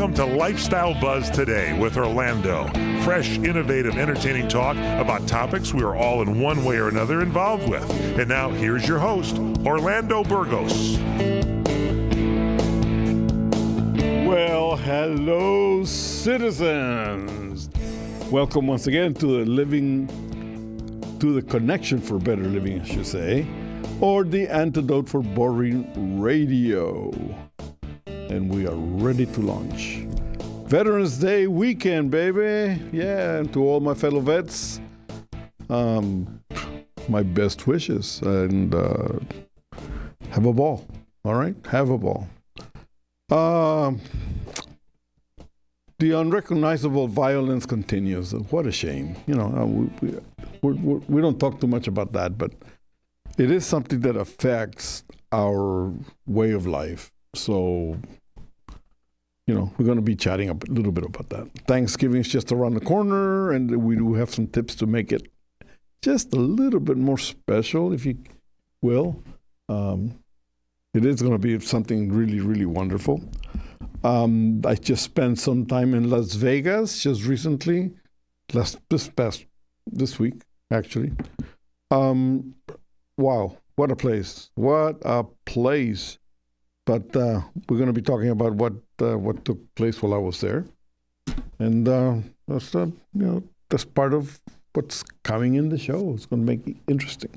Welcome to Lifestyle Buzz Today with Orlando. Fresh, innovative, entertaining talk about topics we are all in one way or another involved with. And now here's your host, Orlando Burgos. Well, hello, citizens. Welcome once again to the Connection for Better Living, I should say, or the antidote for boring radio. And we are ready to launch. Veterans Day weekend, baby. Yeah, and to all my fellow vets, my best wishes. And have a ball, all right? Have a ball. The unrecognizable violence continues. What a shame. You know, we don't talk too much about that, but it is something that affects our way of life. So, you know, we're going to be chatting a little bit about that. Thanksgiving is just around the corner, and we do have some tips to make it just a little bit more special, if you will. It is going to be something really, really wonderful. I just spent some time in Las Vegas just recently, this week, actually. Wow, what a place. What a place. But we're going to be talking about what took place while I was there. And that's part of what's coming in the show. It's going to make it interesting.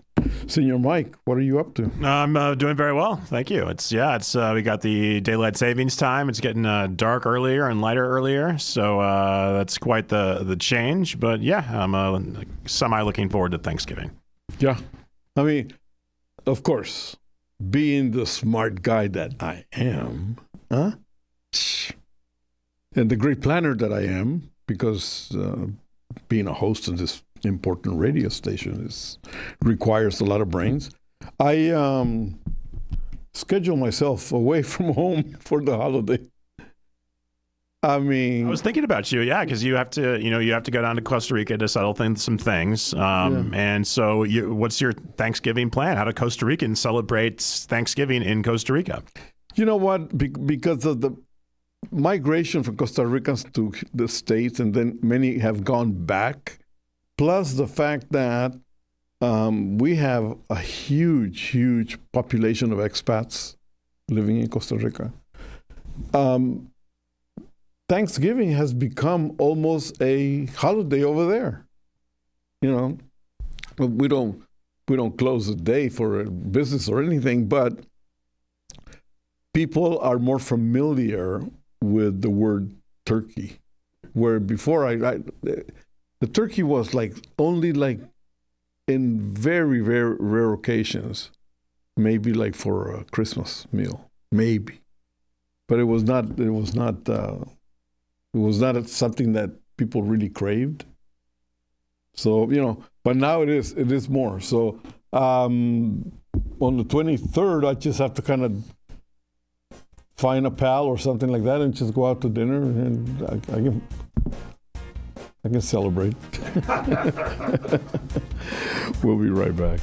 Senior Mike, what are you up to? I'm doing very well, thank you. It's we got the daylight savings time. It's getting dark earlier and lighter earlier, so that's quite the change. But yeah, I'm semi looking forward to Thanksgiving. Yeah, I mean, of course, being the smart guy that I am, and the great planner that I am, because being a host of this important radio station requires a lot of brains. I schedule myself away from home for the holiday. I mean, I was thinking about you, yeah, because you have to go down to Costa Rica to settle some things. And so, what's your Thanksgiving plan? How do Costa Ricans celebrate Thanksgiving in Costa Rica? You know what? Because of the migration from Costa Ricans to the States, and then many have gone back. Plus the fact that we have a huge population of expats living in Costa Rica. Thanksgiving has become almost a holiday over there. You know, we don't close the day for business or anything, but people are more familiar with the word turkey, where before the turkey was only in very, very rare occasions, maybe for a Christmas meal, maybe, but it was not something that people really craved. So, you know, but now it is more. So on the 23rd, I just have to kind of find a pal or something like that and just go out to dinner, and I can celebrate. We'll be right back.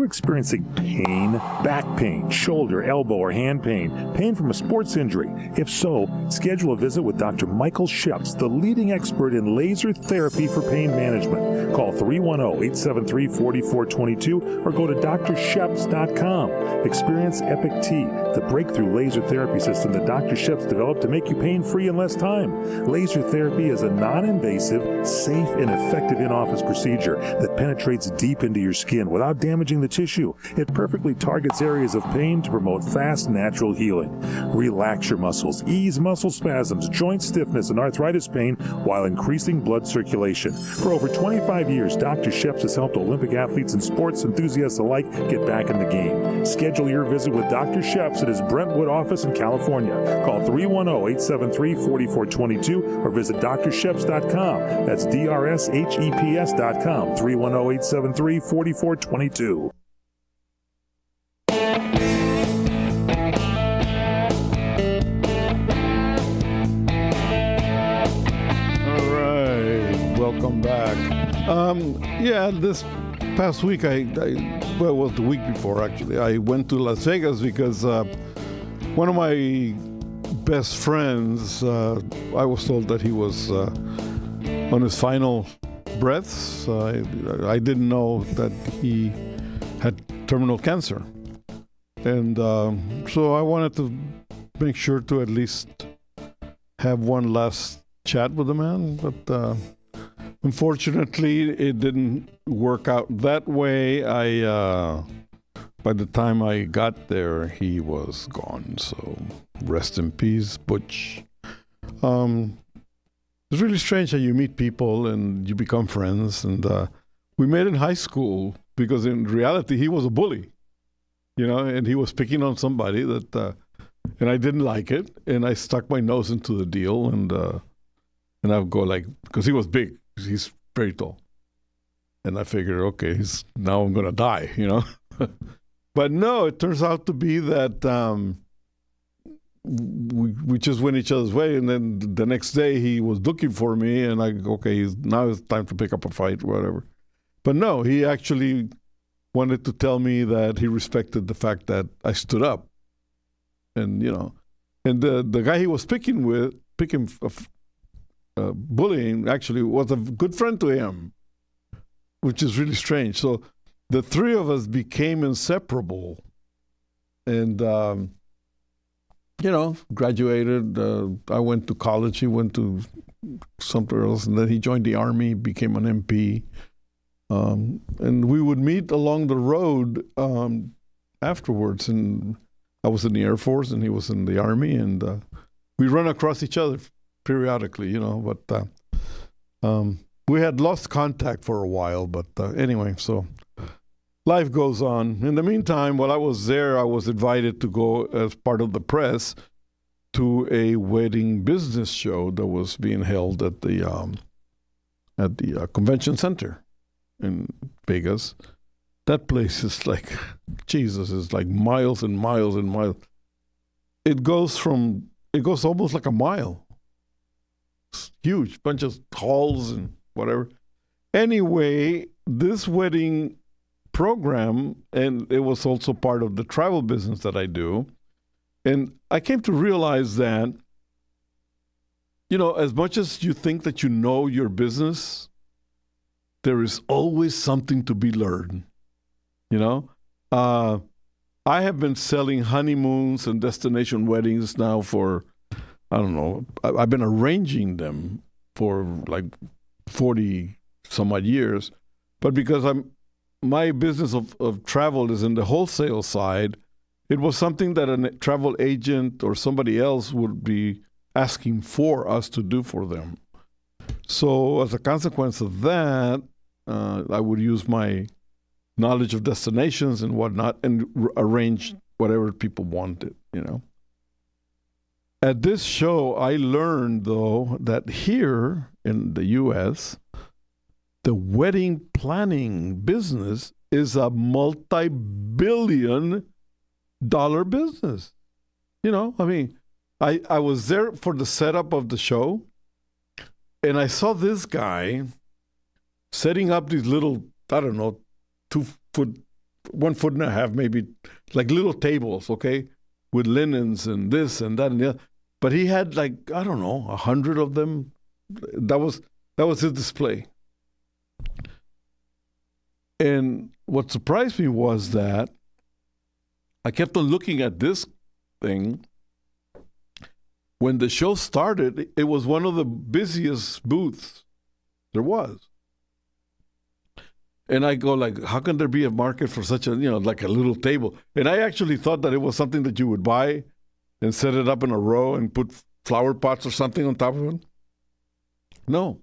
Experiencing pain, back pain, shoulder, elbow, or hand pain from a sports injury? If so, schedule a visit with Dr. Michael Sheps, the leading expert in laser therapy for pain management. Call 310-873-4422 or go to drsheps.com. Experience Epic T, the breakthrough laser therapy system that Dr. Sheps developed to make you pain-free in less time. Laser therapy is a non-invasive, safe, and effective in-office procedure that penetrates deep into your skin without damaging the tissue. you. It perfectly targets areas of pain to promote fast, natural healing. Relax your muscles, ease muscle spasms, joint stiffness, and arthritis pain while increasing blood circulation. For over 25 years, Dr. Sheps has helped Olympic athletes and sports enthusiasts alike get back in the game. Schedule your visit with Dr. Sheps at his Brentwood office in California. Call 310-873-4422 or visit drsheps.com. That's DRSHEPS.com. 310-873-4422. All right, welcome back. This past week, well, it was the week before actually. I went to Las Vegas because one of my best friends, I was told that he was on his final breaths. I didn't know that he had terminal cancer, and so I wanted to make sure to at least have one last chat with the man, but unfortunately, it didn't work out that way. By the time I got there, he was gone. So rest in peace, Butch. It's really strange how you meet people and you become friends. And we met in high school because in reality, he was a bully, and he was picking on somebody that, and I didn't like it. And I stuck my nose into the deal. And I would go because he was big. He's very tall. And I figured, okay, now I'm going to die, But no, it turns out to be that we just went each other's way. And then the next day he was looking for me and now it's time to pick up a fight, whatever. But no, he actually wanted to tell me that he respected the fact that I stood up. And, and the guy he was bullying actually was a good friend to him, which is really strange. So the three of us became inseparable, and graduated. I went to college. He went to somewhere else, and then he joined the Army, became an MP, and we would meet along the road afterwards. And I was in the Air Force, and he was in the Army, and we run across each other periodically, but we had lost contact for a while, but anyway, so life goes on. In the meantime, while I was there, I was invited to go as part of the press to a wedding business show that was being held at the convention center in Vegas. That place is like, Jesus, is like miles and miles and miles. It goes almost like a mile. Huge, bunch of halls and whatever. Anyway, this wedding program, and it was also part of the travel business that I do, and I came to realize that, as much as you think that you know your business, there is always something to be learned. I have been selling honeymoons and destination weddings now for, I don't know, I've been arranging them for like 40 some odd years. But because my business of travel is in the wholesale side, it was something that a travel agent or somebody else would be asking for us to do for them. So as a consequence of that, I would use my knowledge of destinations and whatnot and arrange whatever people wanted, At this show, I learned, though, that here in the U.S., the wedding planning business is a multi-billion-dollar business. I was there for the setup of the show, and I saw this guy setting up these little, 1.5 foot, maybe, like little tables, okay, with linens and this and that and the other. But he had 100 of them. That was his display. And what surprised me was that I kept on looking at this thing. When the show started, it was one of the busiest booths there was. And I go like, how can there be a market for such a, like a little table? And I actually thought that it was something that you would buy and set it up in a row and put flower pots or something on top of it. No.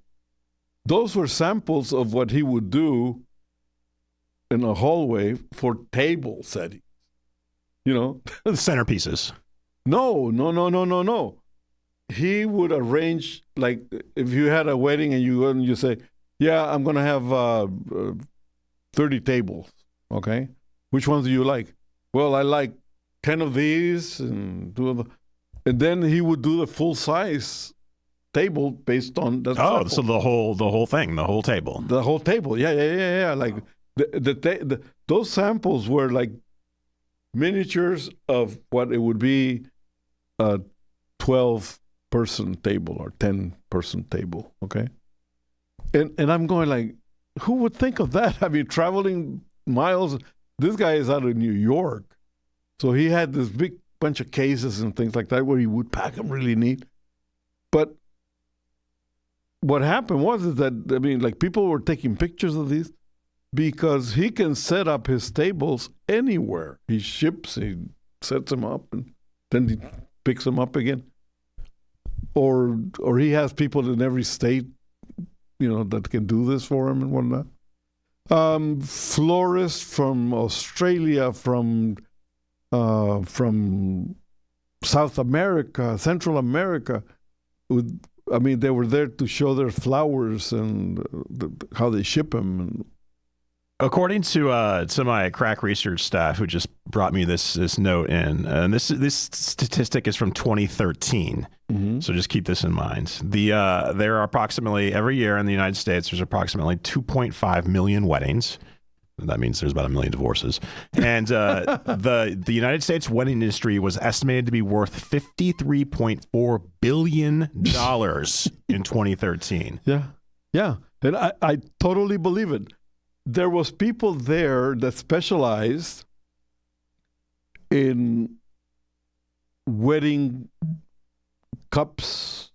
Those were samples of what he would do in a hallway for table settings. Centerpieces. No. He would arrange, like, if you had a wedding and you go and you say, yeah, I'm going to have 30 tables, okay? Which ones do you like? Well, I like 10 of these and 2 of them. And then he would do the full-size table based on the Oh, sample. so the whole thing, the whole table. The whole table, yeah. Like, those samples were like miniatures of what it would be a 12-person table or 10-person table, okay? And I'm going like, who would think of that? I mean, traveling miles. This guy is out of New York. So he had this big bunch of cases and things like that where he would pack them really neat. But what happened was is that, I mean, like people were taking pictures of these because he can set up his tables anywhere. He ships, he sets them up, and then he picks them up again. Or he has people in every state, that can do this for him and whatnot. Florists from Australia, from South America, Central America, they were there to show their flowers and how they ship them. And according to my crack research staff who just brought me this note in, and this statistic is from 2013. Mm-hmm. So just keep this in mind. There are approximately, every year in the United States, there's approximately 2.5 million weddings. That means there's about 1 million divorces. And the United States wedding industry was estimated to be worth $53.4 billion in 2013. Yeah. And I totally believe it. There was people there that specialized in wedding cups,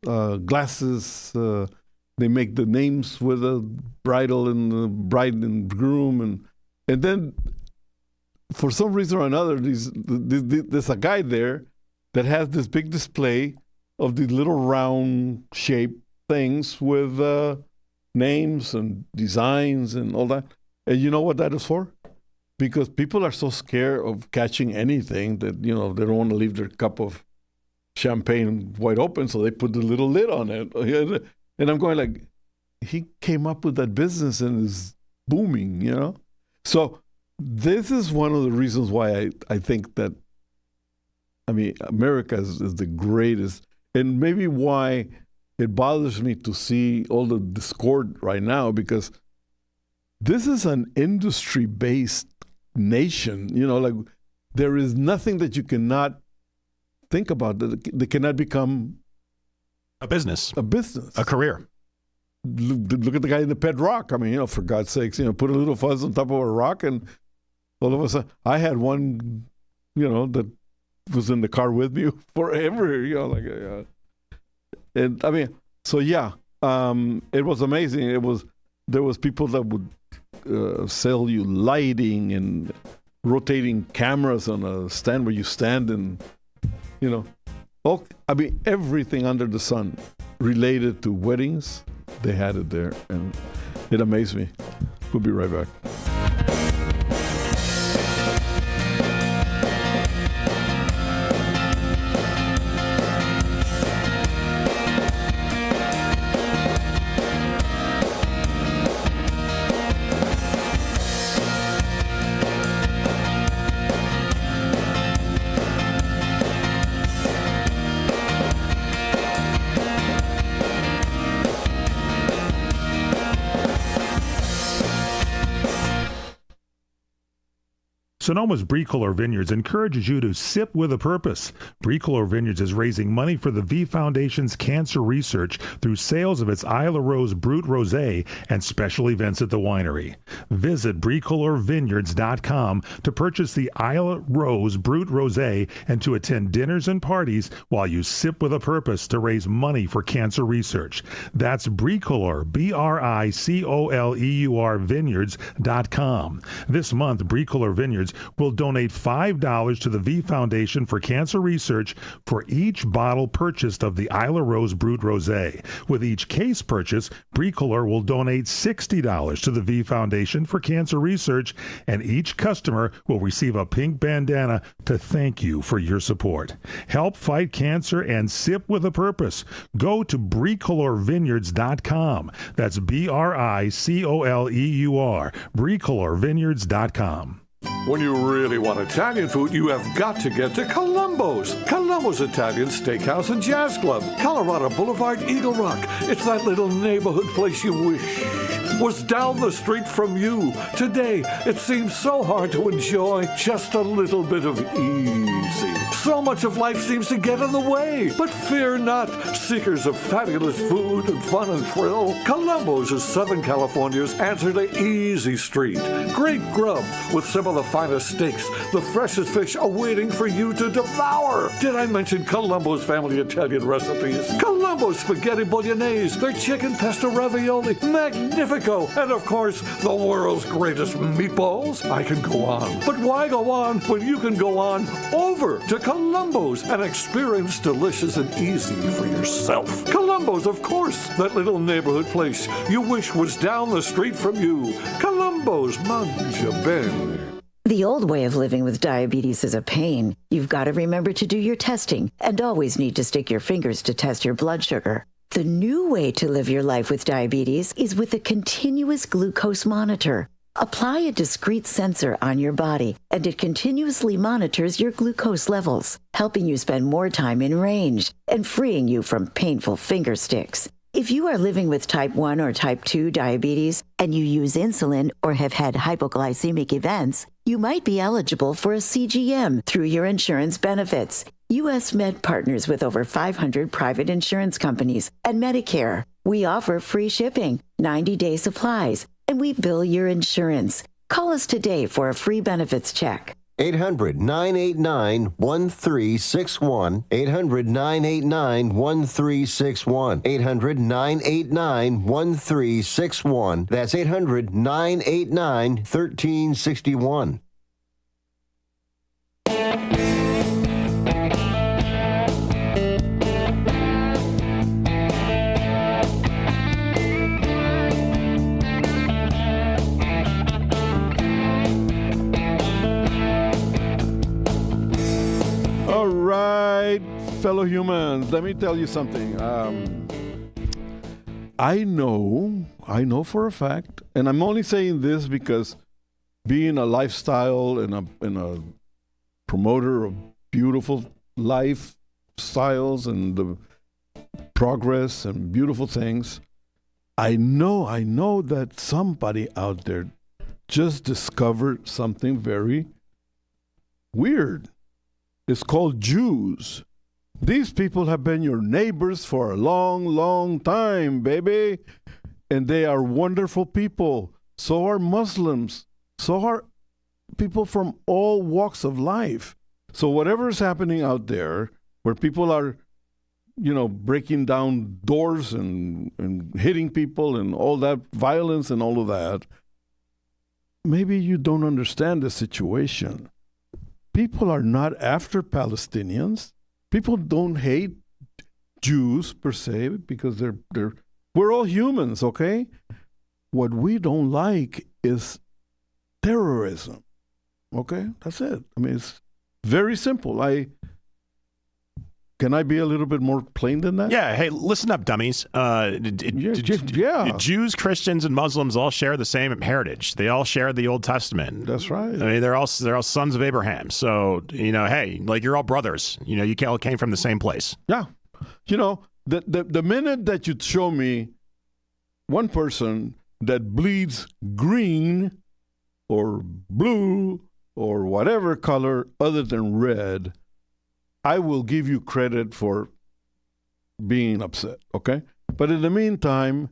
glasses. They make the names with the bridal and the bride and groom, and then for some reason or another, there's a guy there that has this big display of these little round shaped things with names and designs and all that. And you know what that is for? Because people are so scared of catching anything that, they don't want to leave their cup of champagne wide open, so they put the little lid on it. And I'm going like, he came up with that business and is booming, So this is one of the reasons why I think that, America is the greatest, and maybe why it bothers me to see all the discord right now, because this is an industry-based nation. Like there is nothing that you cannot think about that cannot become a business, a career. Look at the guy in the pet rock. For God's sakes, put a little fuzz on top of a rock, and all of a sudden, I had one, that was in the car with me forever. And so yeah, it was amazing. There was people that would sell you lighting and rotating cameras on a stand where you stand and, everything under the sun related to weddings, they had it there, and it amazed me. We'll be right back. Sonoma's Bricolor Vineyards encourages you to sip with a purpose. Bricolor Vineyards is raising money for the V Foundation's cancer research through sales of its Isla Rose Brut Rosé and special events at the winery. Visit bricolorvineyards.com to purchase the Isla Rose Brut Rosé and to attend dinners and parties while you sip with a purpose to raise money for cancer research. That's Bricolor, BRICOLEUR Vineyards.com. This month, Bricolor Vineyards will donate $5 to the V Foundation for Cancer Research for each bottle purchased of the Isla Rose Brut Rosé. With each case purchase, Bricolor will donate $60 to the V Foundation for Cancer Research, and each customer will receive a pink bandana to thank you for your support. Help fight cancer and sip with a purpose. Go to bricolorvineyards.com. That's BRICOLEUR, bricolorvineyards.com. When you really want Italian food, you have got to get to Columbo's. Columbo's Italian Steakhouse and Jazz Club, Colorado Boulevard, Eagle Rock. It's that little neighborhood place you wish was down the street from you. Today, it seems so hard to enjoy just a little bit of easy. So much of life seems to get in the way. But fear not, seekers of fabulous food and fun and thrill. Columbo's is Southern California's answer to Easy Street. Great grub with some of the finest steaks, the freshest fish awaiting for you to devour. Did I mention Columbo's family Italian recipes? Columbo's spaghetti bolognese, their chicken pesto ravioli, magnifico, and of course, the world's greatest meatballs. I can go on. But why go on when you can go on over to Columbo's and experience delicious and easy for yourself? Columbo's, of course, that little neighborhood place you wish was down the street from you. Columbo's, mangia bene. The old way of living with diabetes is a pain. You've got to remember to do your testing and always need to stick your fingers to test your blood sugar. The new way to live your life with diabetes is with a continuous glucose monitor. Apply a discrete sensor on your body, and it continuously monitors your glucose levels, helping you spend more time in range and freeing you from painful finger sticks. If you are living with type 1 or type 2 diabetes and you use insulin or have had hypoglycemic events, you might be eligible for a CGM through your insurance benefits. U.S. Med partners with over 500 private insurance companies and Medicare. We offer free shipping, 90-day supplies, and we bill your insurance. Call us today for a free benefits check. 800-989-1361. 800-989-1361. 800-989-1361. That's 800-989-1361. All right, fellow humans, let me tell you something. I know for a fact, and I'm only saying this because being a lifestyle and a promoter of beautiful lifestyles and the progress and beautiful things, I know that somebody out there just discovered something very weird. It's called Jews. These people have been your neighbors for a long, long time, baby. And they are wonderful people. So are Muslims. So are people from all walks of life. So whatever is happening out there, where people are, breaking down doors and hitting people and all that violence and all of that, maybe you don't understand the situation. People are not after Palestinians. People don't hate Jews per se because we're all humans, okay? What we don't like is terrorism. Okay? That's it. I mean, it's very simple. Can I be a little bit more plain than that? Yeah. Hey, listen up, dummies. Jews, Christians, and Muslims all share the same heritage. They all share the Old Testament. That's right. I mean, they're all sons of Abraham. So, hey, like you're all brothers. You all came from the same place. Yeah. The minute that you show me one person that bleeds green or blue or whatever color other than red, I will give you credit for being upset, okay? But in the meantime,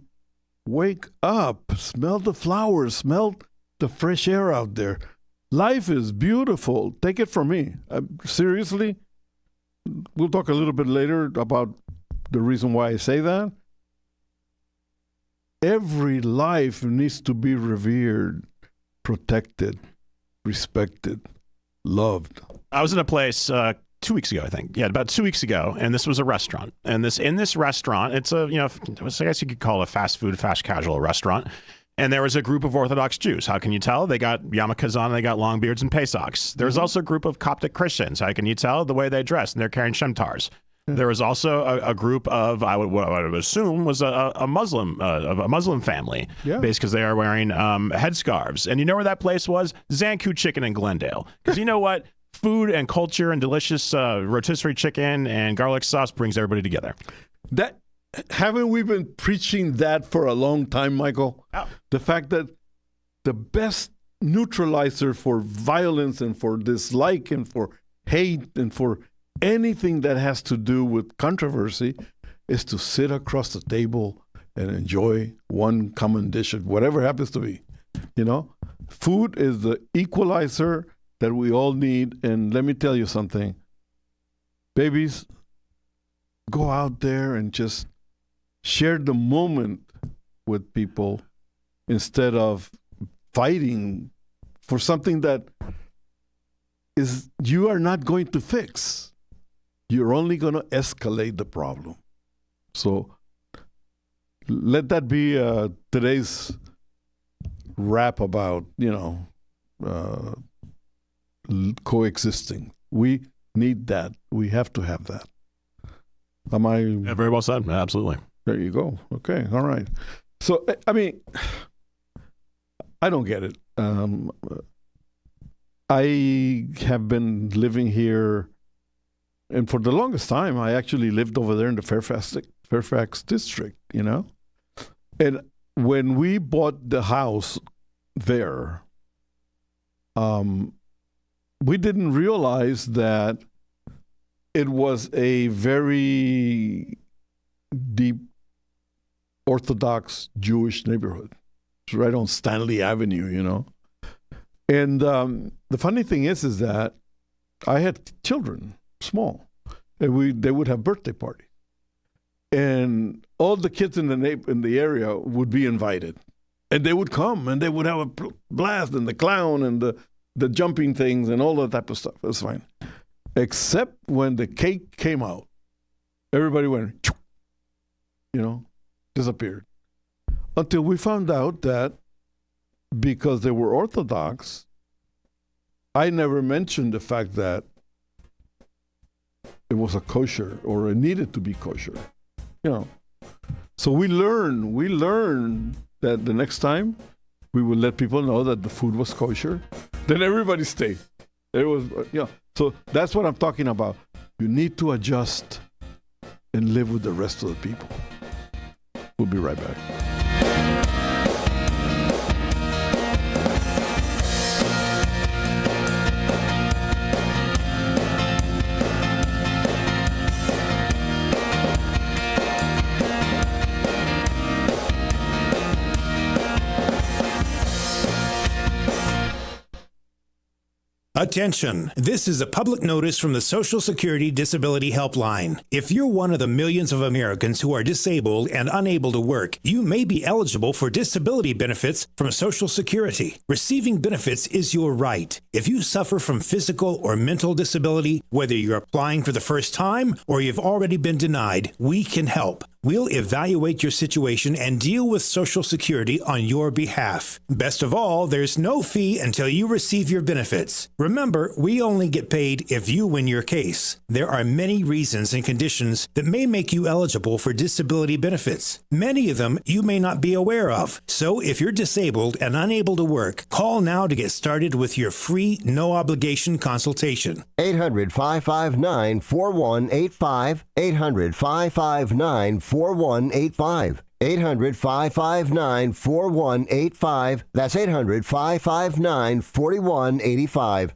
wake up, smell the flowers, smell the fresh air out there. Life is beautiful. Take it from me. Seriously, we'll talk a little bit later about the reason why I say that. Every life needs to be revered, protected, respected, loved. I was in a place 2 weeks ago, I think. Yeah, about 2 weeks ago, and this was a restaurant. And in this restaurant, it's a, I guess you could call it a fast food, fast casual restaurant. And there was a group of Orthodox Jews. How can you tell? They got yarmulkes on, they got long beards and pesachs. There's also a group of Coptic Christians. How can you tell? The way they dress, and they're carrying shemtars. There was also a group of, what I would assume was a Muslim family, because they are wearing headscarves. And you know where that place was? Zanku Chicken in Glendale. Because you know what? Food and culture and delicious rotisserie chicken and garlic sauce brings everybody together. Haven't we been preaching that for a long time, Michael? Oh. The fact that the best neutralizer for violence and for dislike and for hate and for anything that has to do with controversy is to sit across the table and enjoy one common dish, whatever happens to be. Food is the equalizer that we all need. And let me tell you something. Babies, go out there and just share the moment with people instead of fighting for something that you are not going to fix. You're only going to escalate the problem. So let that be today's rap about, coexisting. We need that. We have to have that. Am I? Yeah, very well said. Absolutely. There you go. Okay. All right. So, I mean, I don't get it. I have been living here, and for the longest time, I actually lived over there in the Fairfax district, And when we bought the house there, we didn't realize that it was a very deep Orthodox Jewish neighborhood. It's right on Stanley Avenue, And the funny thing is that I had children, small, and they would have birthday parties, and all the kids in the area would be invited, and they would come and they would have a blast, and the clown and the jumping things and all that type of stuff. It was fine, except when the cake came out, everybody went, disappeared, until we found out that because they were Orthodox, I never mentioned the fact that it was a kosher or it needed to be kosher, So we learned that the next time we would let people know that the food was kosher. Then everybody stayed. It was, So that's what I'm talking about. You need to adjust and live with the rest of the people. We'll be right back. Attention! This is a public notice from the Social Security Disability Helpline. If you're one of the millions of Americans who are disabled and unable to work, you may be eligible for disability benefits from Social Security. Receiving benefits is your right. If you suffer from physical or mental disability, whether you're applying for the first time or you've already been denied, we can help. We'll evaluate your situation and deal with Social Security on your behalf. Best of all, there's no fee until you receive your benefits. Remember, we only get paid if you win your case. There are many reasons and conditions that may make you eligible for disability benefits. Many of them you may not be aware of. So if you're disabled and unable to work, call now to get started with your free, no-obligation consultation. 800-559-4185. 800-559-4185. 800-559-4185. That's 800-559-4185.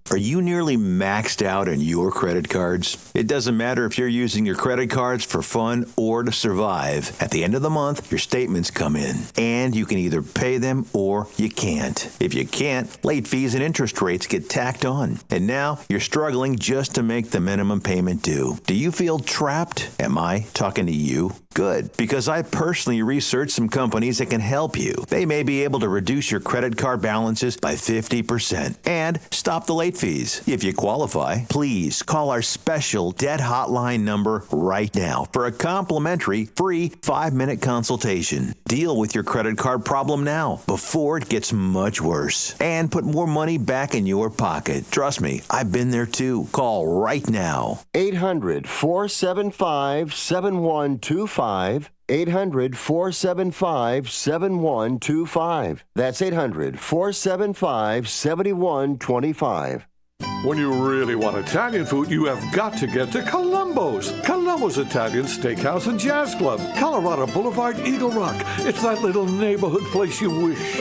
Are you nearly maxed out on your credit cards? It doesn't matter if you're using your credit cards for fun or to survive. At the end of the month, your statements come in, and you can either pay them or you can't. If you can't, late fees and interest rates get tacked on. And now you're struggling just to make the minimum payment due. Do you feel trapped? Am I talking to you? Good, because I personally researched some companies that can help you. They may be able to reduce your credit card balances by 50% and stop the late fees. If you qualify, please call our special debt hotline number right now for a complimentary free 5-minute consultation. Deal with your credit card problem now before it gets much worse and put more money back in your pocket. Trust me, I've been there too. Call right now. 800-475-7125. 800-475-7125. That's 800-475-7125. When you really want Italian food, you have got to get to Columbo's. Columbo's Italian Steakhouse and Jazz Club, Colorado Boulevard, Eagle Rock. It's that little neighborhood place you wish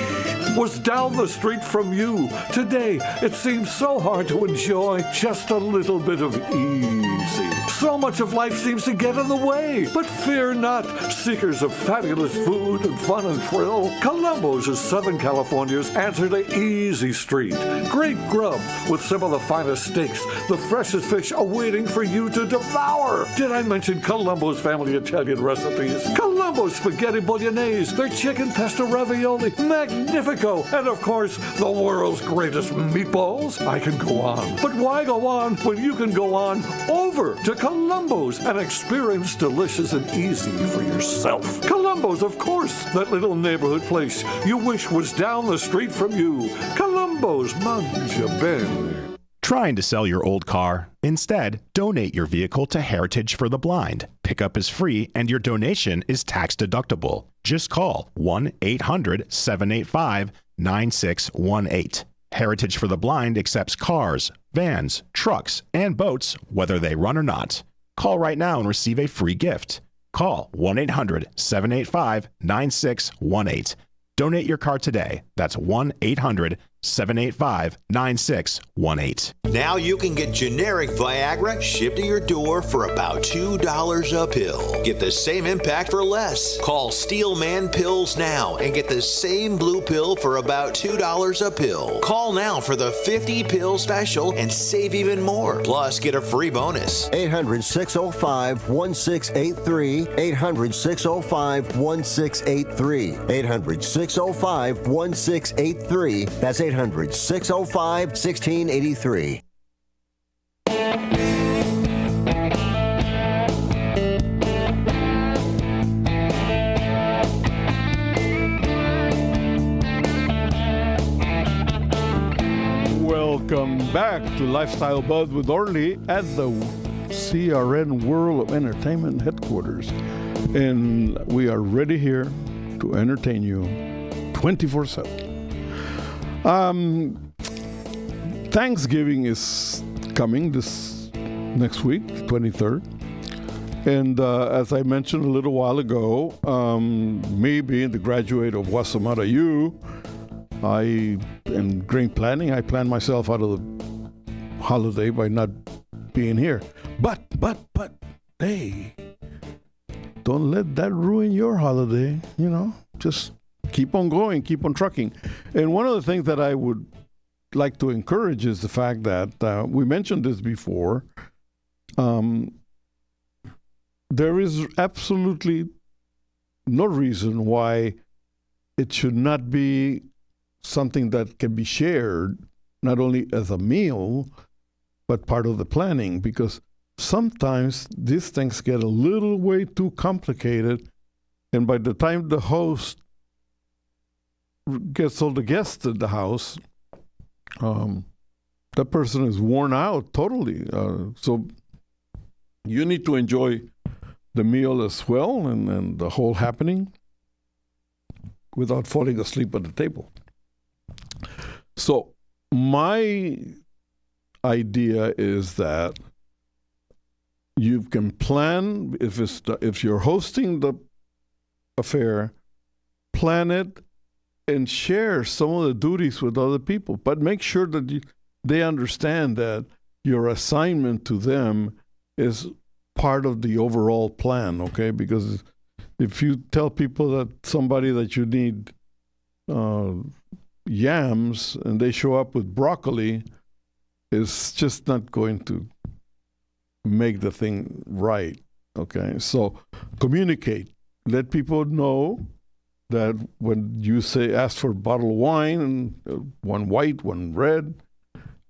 was down the street from you. Today, it seems so hard to enjoy just a little bit of easy. So much of life seems to get in the way. But fear not, seekers of fabulous food and fun and thrill. Columbo's is Southern California's answer to Easy Street. Great grub with some of the finest steaks, the freshest fish awaiting for you to devour. Did I mention Columbo's family Italian recipes? Columbo's spaghetti bolognese, their chicken pesto ravioli, magnifico, and of course, the world's greatest meatballs. I can go on. But why go on when you can go on over to Columbo's and experience delicious and easy for yourself? Columbo's, of course, that little neighborhood place you wish was down the street from you. Columbo's, mangia bene. Trying to sell your old car? Instead, donate your vehicle to Heritage for the Blind. Pickup is free and your donation is tax deductible. Just call 1-800-785-9618. Heritage for the Blind accepts cars, vans, trucks, and boats, whether they run or not. Call right now and receive a free gift. Call 1-800-785-9618. Donate your car today. That's 1-800-785-9618. Now you can get generic Viagra shipped to your door for about $2 a pill. Get the same impact for less. Call Steelman Pills now and get the same blue pill for about $2 a pill. Call now for the 50-pill special and save even more. Plus, get a free bonus. 800-605-1683. 800-605-1683. 800-605-1683. That's 800-605-1683. Welcome back to Lifestyle Buzz with Orly at the CRN World of Entertainment headquarters. And we are ready here to entertain you 24/7. Thanksgiving is coming this next week, 23rd. And as I mentioned a little while ago, me being the graduate of Wasamata U, I am great planning. I plan myself out of the holiday by not being here. But, hey, don't let that ruin your holiday. You know, just keep on going, keep on trucking. And one of the things that I would like to encourage is the fact that we mentioned this before. There is absolutely no reason why it should not be something that can be shared, not only as a meal, but part of the planning, because sometimes these things get a little way too complicated, and by the time the host gets all the guests at the house, that person is worn out totally. So you need to enjoy the meal as well and the whole happening without falling asleep at the table. So my idea is that you can plan, if you're hosting the affair, plan it and share some of the duties with other people. But make sure that they understand that your assignment to them is part of the overall plan, okay? Because if you tell people that somebody that you need yams and they show up with broccoli, it's just not going to make the thing right, okay? So communicate. Let people know that when you ask for a bottle of wine, and one white, one red,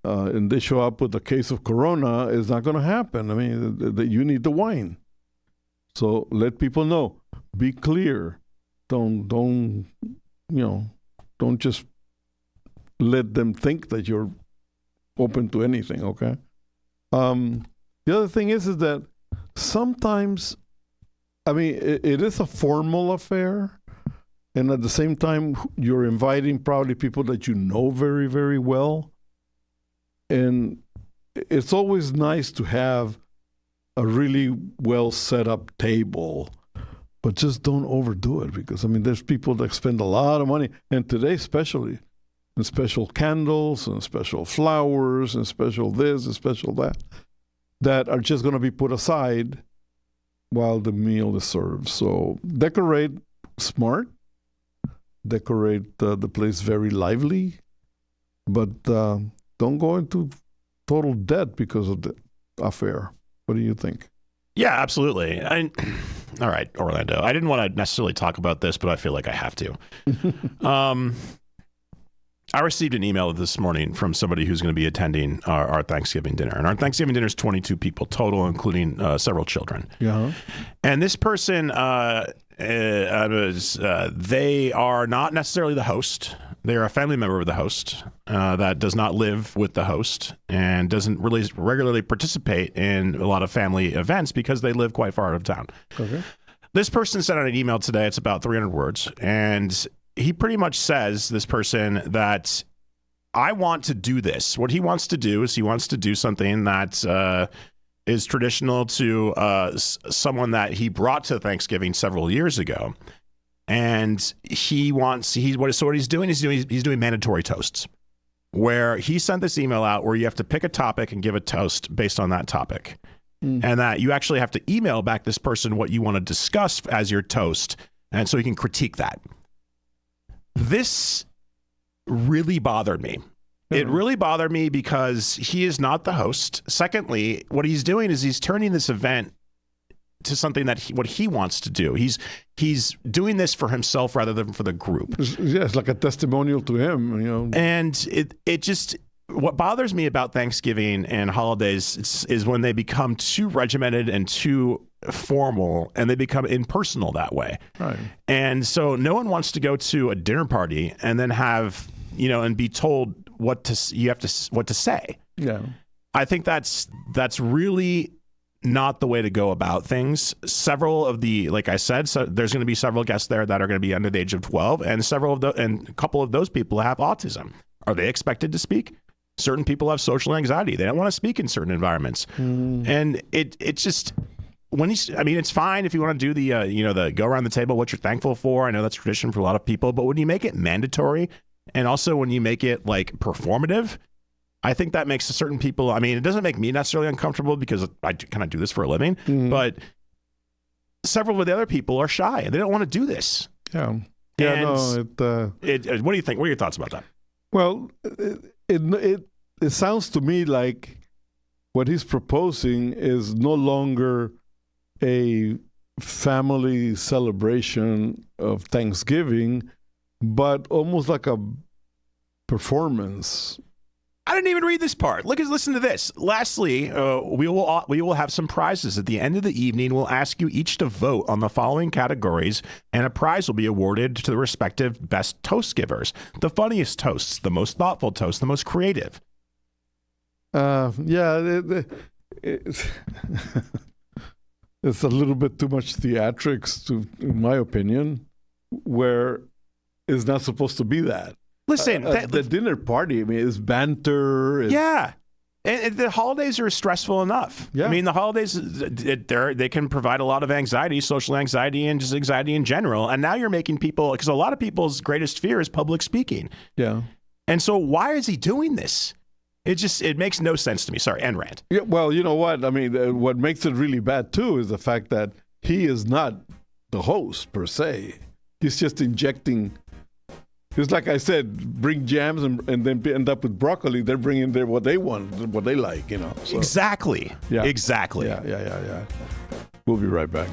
and they show up with a case of Corona, it's not going to happen. I mean, that you need the wine. So let people know. Be clear. Don't just let them think that you're open to anything, okay? The other thing is that sometimes, I mean, it is a formal affair, and at the same time, you're inviting probably people that you know very, very well. And it's always nice to have a really well set up table, but just don't overdo it, because, I mean, there's people that spend a lot of money, and today especially, and special candles and special flowers and special this and special that are just going to be put aside while the meal is served. So decorate smart, decorate the place very lively, but don't go into total debt because of the affair. What do you think? Yeah, absolutely. All right, Orlando. I didn't want to necessarily talk about this, but I feel like I have to. I received an email this morning from somebody who's going to be attending our Thanksgiving dinner. And our Thanksgiving dinner is 22 people total, including several children. Yeah. And this person, they are not necessarily the host. They are a family member of the host that does not live with the host and doesn't really regularly participate in a lot of family events because they live quite far out of town. Okay. This person sent out an email today. It's about 300 words. And he pretty much says, this person, that I want to do this. What he wants to do is he wants to do something that is traditional to someone that he brought to Thanksgiving several years ago. And what he's doing mandatory toasts, where he sent this email out where you have to pick a topic and give a toast based on that topic. And that you actually have to email back this person what you want to discuss as your toast. And so he can critique that. This really bothered me. It really bothered me because he is not the host. Secondly, what he's doing is he's turning this event to something that what he wants to do. He's doing this for himself rather than for the group. Yeah, it's like a testimonial to him, you know. And it just, what bothers me about Thanksgiving and holidays is when they become too regimented and too formal, and they become impersonal that way. Right. And so no one wants to go to a dinner party and then have, and be told what to say. Yeah. I think that's really not the way to go about things. Several of like I said, so there's going to be several guests there that are going to be under the age of 12, and a couple of those people have autism. Are they expected to speak? Certain people have social anxiety. They don't want to speak in certain environments. And it just, it's fine if you want to do the go around the table, what you're thankful for. I know that's tradition for a lot of people, but when you make it mandatory, and also when you make it like performative, I think that makes certain people, it doesn't make me necessarily uncomfortable because I kind of do this for a living, but several of the other people are shy and they don't want to do this. Yeah. Yeah. What do you think? What are your thoughts about that? Well, it sounds to me like what he's proposing is no longer a family celebration of Thanksgiving, but almost like a performance. I didn't even read this part. Listen to this. Lastly, we will have some prizes. At the end of the evening, we'll ask you each to vote on the following categories, and a prize will be awarded to the respective best toast givers. The funniest toasts, the most thoughtful toasts, the most creative. It's a little bit too much theatrics, in my opinion, where it's not supposed to be that. Listen, the dinner party, is banter. Yeah. And the holidays are stressful enough. Yeah. I mean, the holidays, they can provide a lot of anxiety, social anxiety, and just anxiety in general. And now you're making people, because a lot of people's greatest fear is public speaking. Yeah. And so why is he doing this? It makes no sense to me. Sorry, end rant. Yeah, well, you know what? I mean, what makes it really bad, too, is the fact that he is not the host, per se. He's just injecting. It's like I said, bring jams and then end up with broccoli. They're bringing what they want, what they like, you know. So, Exactly. Yeah. Exactly. Yeah. We'll be right back.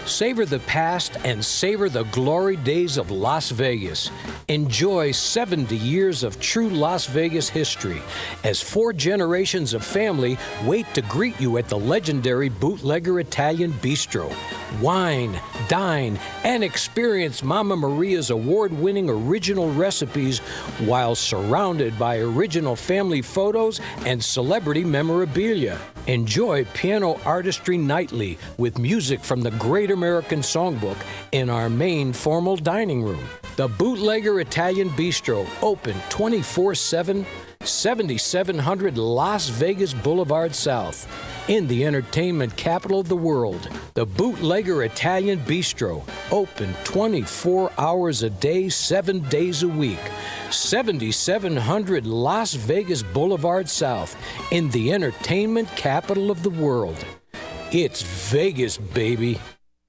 Savor the past and savor the glory days of Las Vegas. Enjoy 70 years of true Las Vegas history as 4 generations of family wait to greet you at the legendary Bootlegger Italian Bistro. Wine, dine, and experience Mama Maria's award-winning original recipes while surrounded by original family photos and celebrity memorabilia. Enjoy piano artistry nightly with music from the Great American Songbook in our main formal dining room. The Bootlegger Italian Bistro, open 24/7, 7700 Las Vegas Boulevard South. In the entertainment capital of the world, the Bootlegger Italian Bistro, open 24 hours a day, 7 days a week. 7700 Las Vegas Boulevard South, in the entertainment capital of the world. It's Vegas, baby.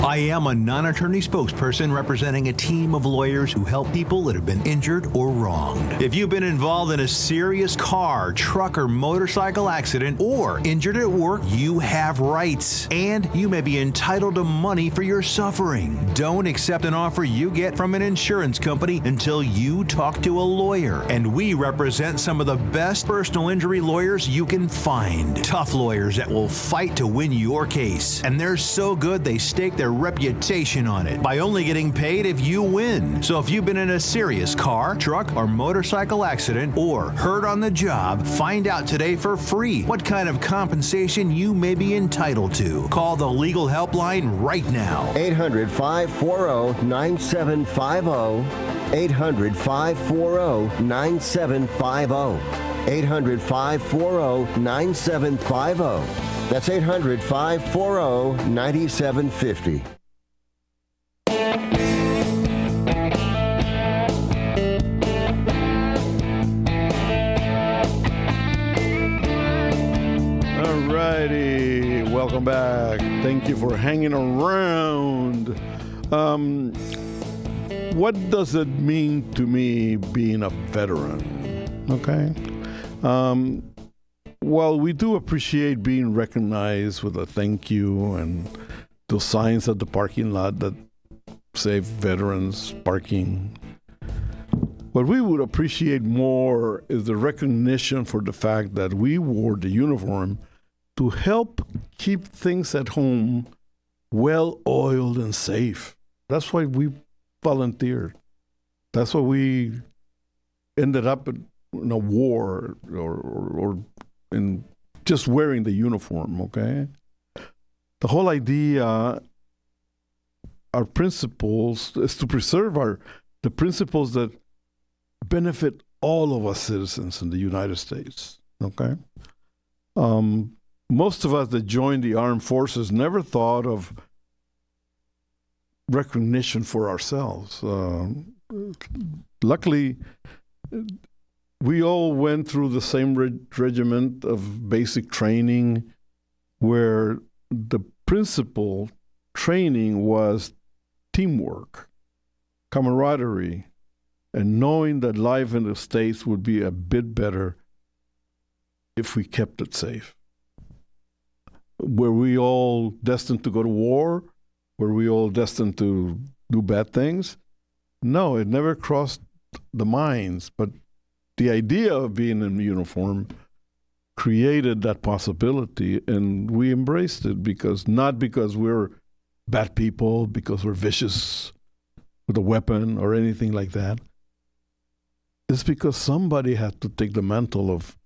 I am a non-attorney spokesperson representing a team of lawyers who help people that have been injured or wronged. If you've been involved in a serious car, truck, or motorcycle accident or injured at work, you have rights, and you may be entitled to money for your suffering. Don't accept an offer you get from an insurance company until you talk to a lawyer. And we represent some of the best personal injury lawyers you can find. Tough lawyers that will fight to win your case. And they're so good they stake their reputation on it by only getting paid if you win. So if you've been in a serious car, truck, or motorcycle accident or hurt on the job, find out today for free what kind of compensation you may be entitled to. Call the legal helpline right now. 800-540-9750. 800-540-9750. 800-540-9750. That's 800-540-9750. Alrighty, welcome back. Thank you for hanging around. What does it mean to me being a veteran? Okay. Well, we do appreciate being recognized with a thank you and those signs at the parking lot that say veterans parking. What we would appreciate more is the recognition for the fact that we wore the uniform to help keep things at home well-oiled and safe. That's why we volunteered. That's why we ended up in a war or in just wearing the uniform, okay? The whole idea, our principles, is to preserve the principles that benefit all of us citizens in the United States, okay? Most of us that joined the armed forces never thought of recognition for ourselves. Luckily, we all went through the same regiment of basic training where the principal training was teamwork, camaraderie, and knowing that life in the States would be a bit better if we kept it safe. Were we all destined to go to war? Were we all destined to do bad things? No, it never crossed the minds. But the idea of being in uniform created that possibility, and we embraced it not because we're bad people, because we're vicious with a weapon or anything like that. It's because somebody had to take the mantle of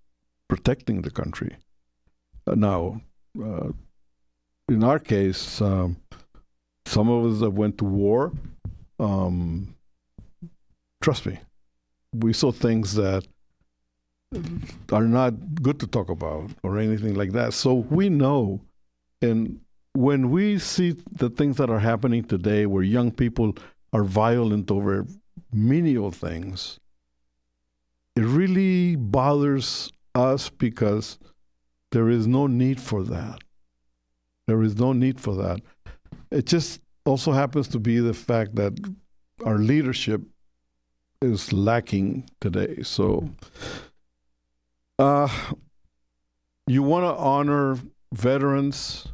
protecting the country. Now, in our case, some of us that went to war, trust me, we saw things that are not good to talk about or anything like that. So we know, and when we see the things that are happening today where young people are violent over menial things, it really bothers us because there is no need for that. There is no need for that. It just also happens to be the fact that our leadership is lacking today. So you want to honor veterans,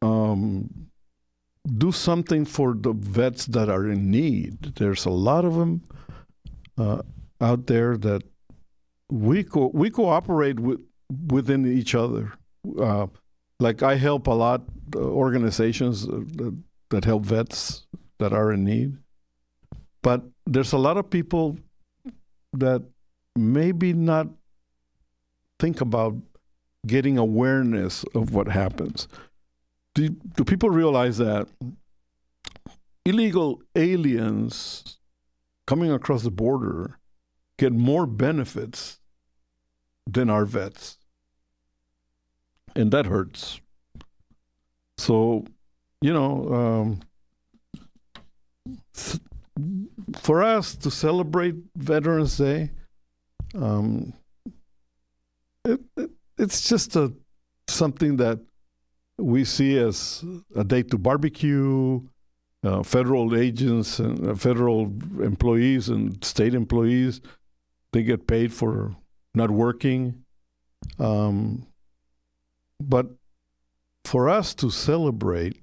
do something for the vets that are in need. There's a lot of them out there that we cooperate within each other. Like I help a lot organizations that help vets that are in need. But there's a lot of people that maybe not think about getting awareness of what happens. Do people realize that illegal aliens coming across the border get more benefits than our vets? And that hurts. So, for us to celebrate Veterans Day, it's just something that we see as a day to barbecue. Federal agents and federal employees and state employees, they get paid for not working. But for us to celebrate,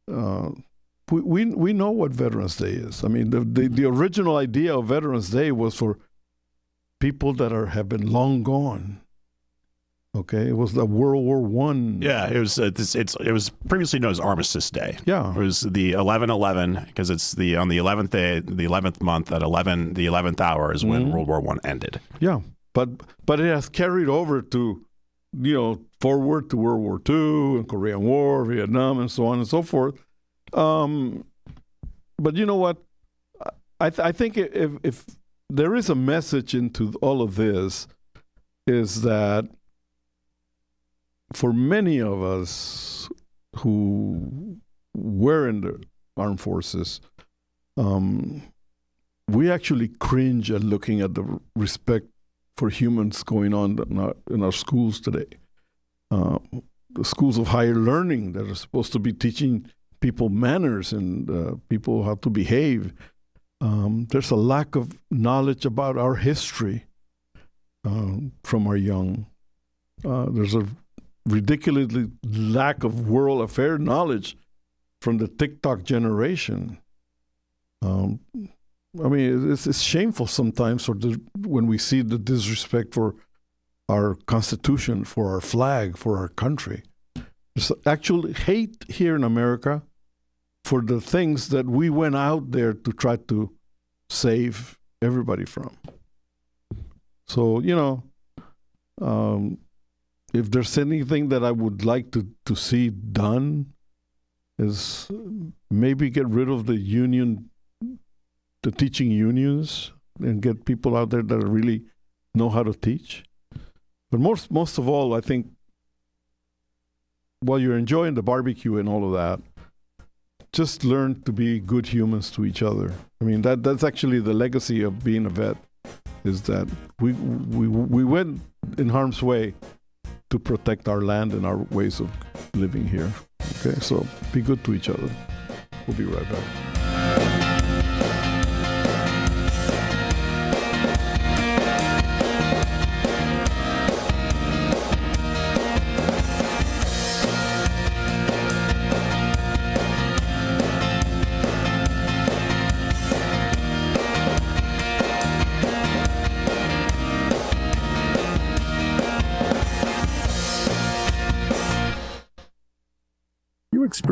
we know what Veterans Day is. I mean, the original idea of Veterans Day was for people that have been long gone. Okay, it was the World War I. Yeah, it was. It was previously known as Armistice Day. Yeah, it was the 11/11 because it's on the 11th day, the 11th month at 11, the 11th hour is when World War I ended. Yeah, but it has carried over to, forward to World War II and Korean War, Vietnam, and so on and so forth. But you know what? I think if there is a message into all of this, is that for many of us who were in the armed forces, we actually cringe at looking at the respect for humans going on in our schools today. The schools of higher learning that are supposed to be teaching people manners and people how to behave. There's a lack of knowledge about our history from our young. There's a ridiculously lack of world affair knowledge from the TikTok generation. It's shameful sometimes when we see the disrespect for our Constitution, for our flag, for our country. There's actual hate here in America for the things that we went out there to try to save everybody from. So, if there's anything that I would like to see done, is maybe get rid of the teaching unions and get people out there that really know how to teach. But most of all, I think, while you're enjoying the barbecue and all of that, just learn to be good humans to each other. I mean, that's actually the legacy of being a vet, is that we went in harm's way to protect our land and our ways of living here. Okay, so be good to each other. We'll be right back.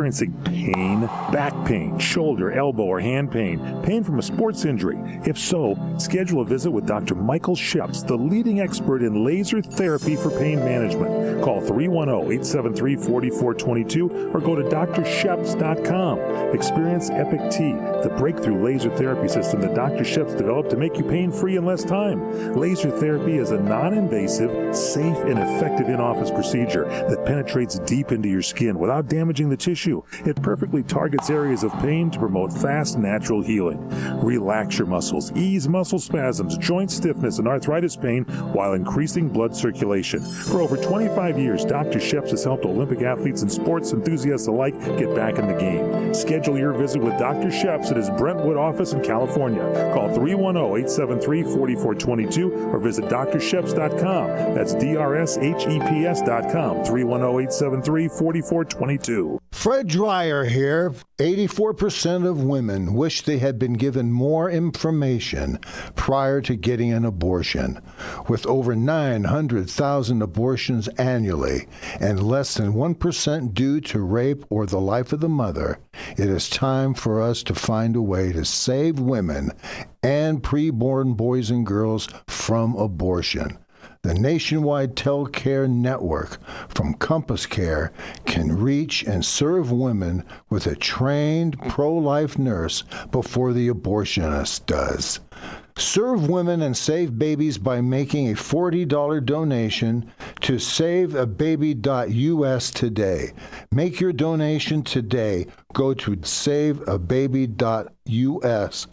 experiencing pain, back pain, shoulder, elbow, or hand pain, pain from a sports injury? If so, schedule a visit with Dr. Michael Sheps, the leading expert in laser therapy for pain management. Call 310-873-4422 or go to drsheps.com. Experience Epic T, the breakthrough laser therapy system that Dr. Sheps developed to make you pain-free in less time. Laser therapy is a non-invasive, safe, and effective in-office procedure that penetrates deep into your skin without damaging the tissue. It perfectly targets areas of pain to promote fast, natural healing. Relax your muscles, ease muscle spasms, joint stiffness, and arthritis pain while increasing blood circulation. For over 25 years, Dr. Sheps has helped Olympic athletes and sports enthusiasts alike get back in the game. Schedule your visit with Dr. Sheps at his Brentwood office in California. Call 310-873-4422 or visit drsheps.com. That's DRSHEPS.com. 310-873-4422. Fred Dreyer here. 84% of women wish they had been given more information prior to getting an abortion. With over 900,000 abortions annually and less than 1% due to rape or the life of the mother, it is time for us to find a way to save women and preborn boys and girls from abortion. The nationwide TellCare network from Compass Care can reach and serve women with a trained pro-life nurse before the abortionist does. Serve women and save babies by making a $40 donation to SaveABaby.us today. Make your donation today. Go to SaveABaby.us.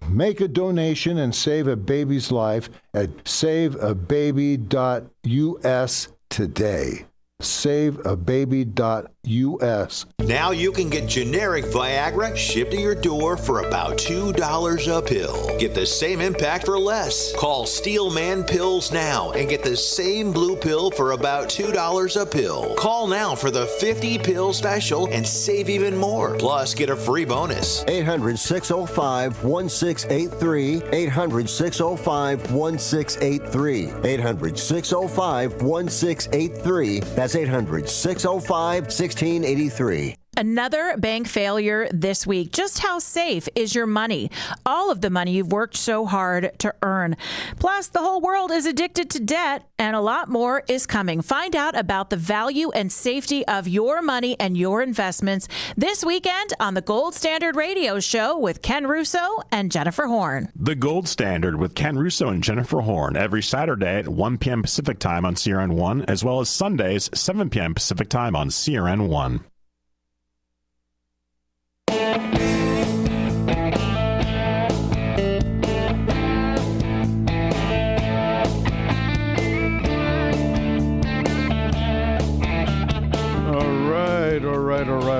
Make a donation and save a baby's life at SaveABaby.us today. SaveABaby.us. Now you can get generic Viagra shipped to your door for about $2 a pill. Get the same impact for less. Call Steelman Pills now and get the same blue pill for about $2 a pill. Call now for the 50-pill special and save even more. Plus, get a free bonus. 800-605-1683. 800-605-1683. 800-605-1683. That's 800-605-1683. Another bank failure this week. Just how safe is your money? All of the money you've worked so hard to earn. Plus, the whole world is addicted to debt, and a lot more is coming. Find out about the value and safety of your money and your investments this weekend on the Gold Standard Radio Show with Ken Russo and Jennifer Horn. The Gold Standard with Ken Russo and Jennifer Horn every Saturday at 1 p.m. Pacific Time on CRN1, as well as Sundays, 7 p.m. Pacific Time on CRN1.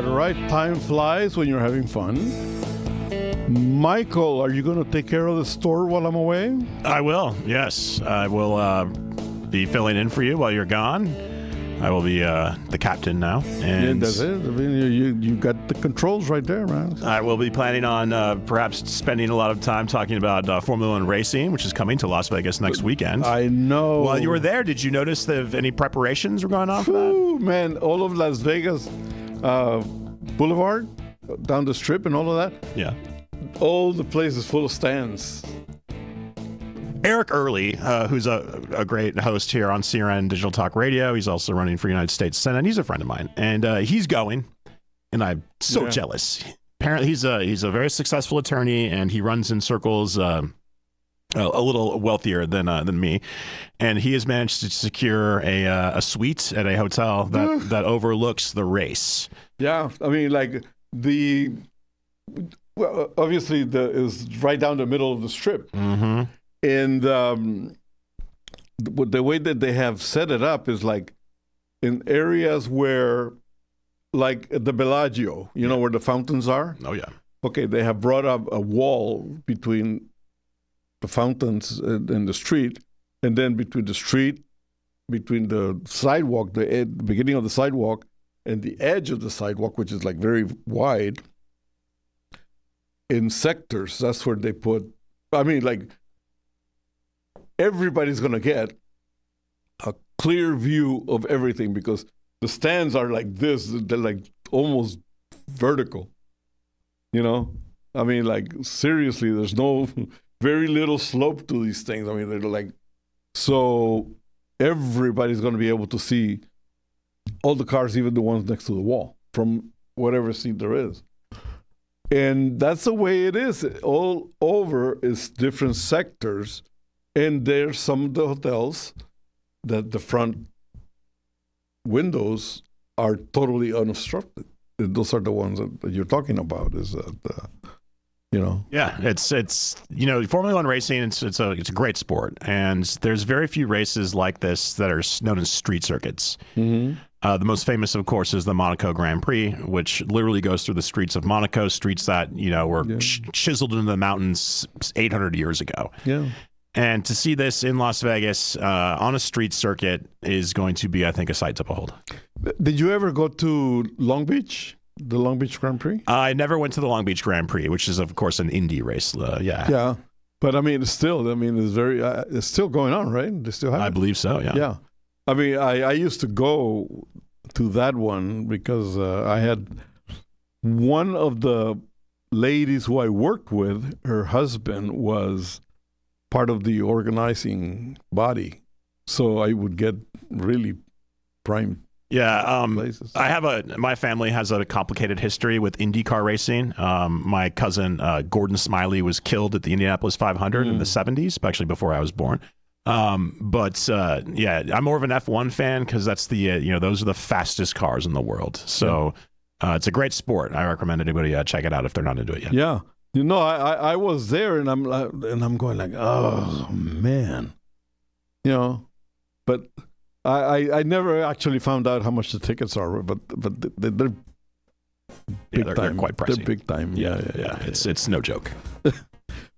All right. Time flies when you're having fun. Michael, are you going to take care of the store while I'm away? I will, yes. I will be filling in for you while you're gone. I will be the captain now. And yeah, that's it. I mean, you got the controls right there, man. I will be planning on perhaps spending a lot of time talking about Formula One racing, which is coming to Las Vegas next weekend. I know. While you were there, did you notice that any preparations were going on for that? Man, all of Las Vegas Boulevard, down the strip and all of that. Yeah. All the place is full of stands. Eric Early, who's a great host here on CRN Digital Talk Radio. He's also running for United States Senate. He's a friend of mine, and he's going, and I'm so jealous. Apparently, he's a very successful attorney, and he runs in circles a little wealthier than me, and he has managed to secure a suite at a hotel that overlooks the race. Yeah, I mean, like obviously is right down the middle of the strip. Mm-hmm. And the way that they have set it up is like in areas where, like at the Bellagio, you know, where the fountains are? Oh, yeah. Okay, they have brought up a wall between the fountains and the street, and then between the street, between the sidewalk, the beginning of the sidewalk, and the edge of the sidewalk, which is like very wide, in sectors. That's where they put, I mean, like, everybody's going to get a clear view of everything because the stands are like this. They're like almost vertical. You know, I mean, like seriously, there's no very little slope to these things. I mean, they're like, so everybody's going to be able to see all the cars, even the ones next to the wall, from whatever seat there is. And that's the way it is. All over is different sectors. And there's some of the hotels that the front windows are totally unobstructed. Those are the ones that you're talking about. Is that Yeah, it's Formula One racing. It's a great sport, and there's very few races like this that are known as street circuits. Mm-hmm. The most famous, of course, is the Monaco Grand Prix, which literally goes through the streets of Monaco, streets that were chiseled into the mountains 800 years ago. Yeah. And to see this in Las Vegas on a street circuit is going to be, I think, a sight to behold. Did you ever go to Long Beach, the Long Beach Grand Prix? I never went to the Long Beach Grand Prix, which is, of course, an Indy race. Yeah. But I mean, it's very, it's still going on, right? They still have it. I believe so, yeah. Yeah. I mean, I used to go to that one because I had one of the ladies who I worked with, her husband was part of the organizing body. So I would get really prime places. My family has a complicated history with IndyCar racing. My cousin, Gordon Smiley, was killed at the Indianapolis 500 in the 70s, actually before I was born. I'm more of an F1 fan because that's those are the fastest cars in the world. So it's a great sport. I recommend anybody check it out if they're not into it yet. Yeah. I was there and I'm going like, oh man, but I never actually found out how much the tickets are, but they're big time. They're quite pricey. They're big time. Yeah. It's no joke.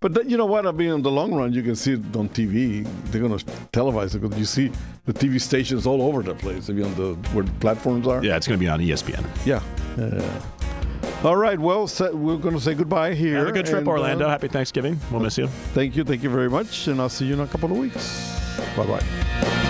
But you know what? I mean, in the long run, you can see it on TV. They're going to televise it because you see the TV stations all over the place. Maybe on where the platforms are. Yeah, it's going to be on ESPN. Yeah. All right. Well, we're going to say goodbye here. Have a good trip, Orlando. Happy Thanksgiving. We'll miss you. Thank you. Thank you very much. And I'll see you in a couple of weeks. Bye-bye.